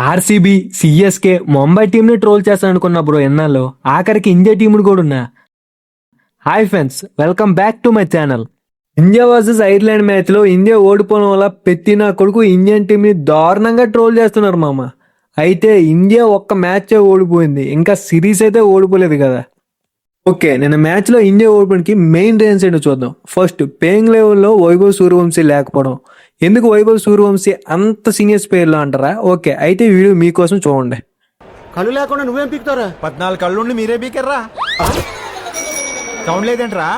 RCB, CSK, Mumbai టీంని troll చేస్తాను అనుకున్నా బ్రో ఎన్నాళ్ళు. ఆఖరికి ఇండియా టీంని కూడా ఉన్నా. Hi friends, welcome back to my channel. India versus Ireland మ్యాచ్లో ఇండియా ఓడిపోవడం వల్ల పెట్టిన కొడుకు ఇండియన్ టీంని దారుణంగా ట్రోల్ చేస్తున్నారు మామ. అయితే ఇండియా ఒక్క మ్యాచ్ ఓడిపోయింది, ఇంకా సిరీస్ అయితే ఓడిపోలేదు కదా. ఓకే, నిన్న మ్యాచ్లో ఇండియా ఓడిపోవడానికి మెయిన్ రీజన్స్ ఏంటో చూద్దాం. ఫస్ట్, ప్లేయింగ్ లెవెల్లో వైభవ్ సూర్యవంశీ లేకపోవడం. ఎందుకు వైభవ్ సూర్యవంశీ అంత సీనియర్స్ పేర్లో అంటారా? ఓకే, అయితే వీడియో మీకోసం చూడండి. కళ్ళు లేకుండా నువ్వేం పీకుతారా? 14 కళ్ళుండి మీరే పీకర్రా. సౌండ్ లేదేంట్రా?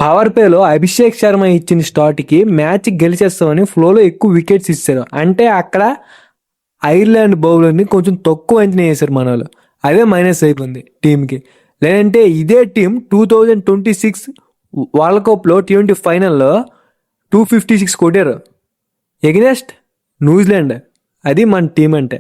పవర్ ప్లేలో అభిషేక్ శర్మ ఇచ్చిన స్టార్ట్కి మ్యాచ్ గెలిచేస్తామని ఫ్లోలో ఎక్కువ వికెట్స్ ఇస్తారు. అంటే అక్కడ ఐర్లాండ్ బౌలర్ని కొంచెం తక్కువ అంచనా వేశారు మన వాళ్ళు. అదే మైనస్ అయిపోయింది టీంకి. లేదంటే ఇదే టీం 2026 వరల్డ్ కప్లో T20 ఫైనల్లో 256 కొట్టారు ఎగనెస్ట్ న్యూజిలాండ్. అది మన టీం అంటే.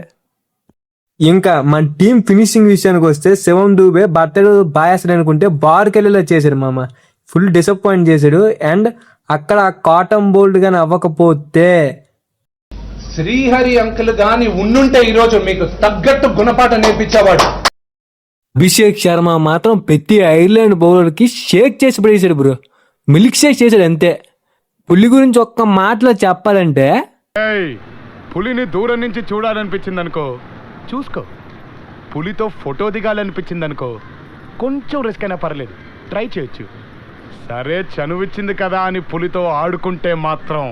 ఇంకా మన టీం ఫినిషింగ్ విషయానికి వస్తే శివం దూబే బర్త్డే బాయాసడ్ అనుకుంటే బార్కెళ్ళేలా చేశాడు మామ. ఫుల్ డిసప్పాయింట్ చేశాడు. అండ్ అక్కడ కాటన్ బోల్డ్ గాని అవ్వకపోతే శ్రీహరి అంకుల్ గాని ఉండుంటే ఈరోజు మీకు తగ్గట్టు గుణపాఠం నేర్పించేవాడు. అభిషేక్ శర్మ మాత్రం ప్రతి ఐర్లాండ్ బౌలర్కి షేక్ చేసి పడేశాడు బ్రో. మిల్క్ షేక్ చేశాడు అంతే. పులి గురించి ఒక్క మాటలో చెప్పాలంటే, పులిని దూరం నుంచి చూడాలనిపించింది అనుకో చూసుకో, పులితో ఫోటో దిగాలనిపించింది అనుకో కొంచెం రిస్క్ అయినా పర్లేదు, ట్రై చేయొచ్చు. సరే చనువిచ్చింది కదా అని పులితో ఆడుకుంటే మాత్రం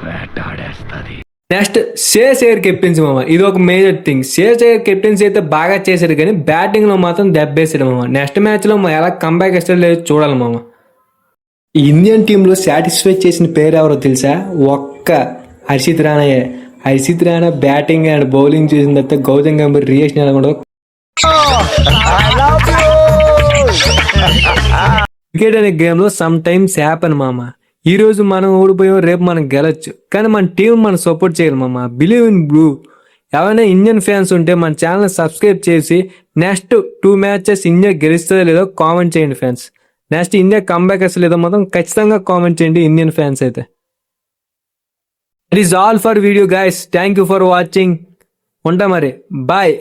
వేటాడేస్తుంది. నెక్స్ట్ శ్రేయస్ అయ్యర్ కెప్టెన్సీ మామ. ఇది ఒక major thing. Shreyas Iyer captaincy అయితే బాగా చేశాడు, కానీ బ్యాటింగ్ లో మాత్రం దెబ్బేసాడు మామ. నెక్స్ట్ మ్యాచ్ లో ఎలా కంబ్యాక్ ఇస్తాడో లేదో చూడాలి మామ. ఇండియన్ టీంలో సాటిస్ఫై చేసిన పేరు ఎవరో తెలుసా? ఒక్క హర్షిత్ రాణాయే. Harshit Rana batting and bowling చూసిన తర్వాత గౌతమ్ గంభీర్ రియాక్షన్ ఎలా ఉండదు. క్రికెట్ అనే గేమ్ లో సమ్ టైమ్స్ హ్యాపెన్ మామ. ఈ రోజు మనం ఓడిపోయాం, రేపు మనం గెలవచ్చు, కానీ మన టీం మనం సపోర్ట్ చేయాలి మామ. Believe in blue. ఎవరైనా ఇండియన్ ఫ్యాన్స్ ఉంటే మన ఛానల్ సబ్స్క్రైబ్ చేసి నెక్స్ట్ 2 మ్యాచెస్ ఇండియా గెలుస్తుందో లేదో కామెంట్ చేయండి ఫ్యాన్స్. నెక్స్ట్ ఇండియా కంబ్యాక్ అసలు లేదో మాత్రం ఖచ్చితంగా కామెంట్ చేయండి ఇండియన్ ఫ్యాన్స్ అయితే. It is all for video guys. Thank you for watching. ఉంటా మరి, బాయ్.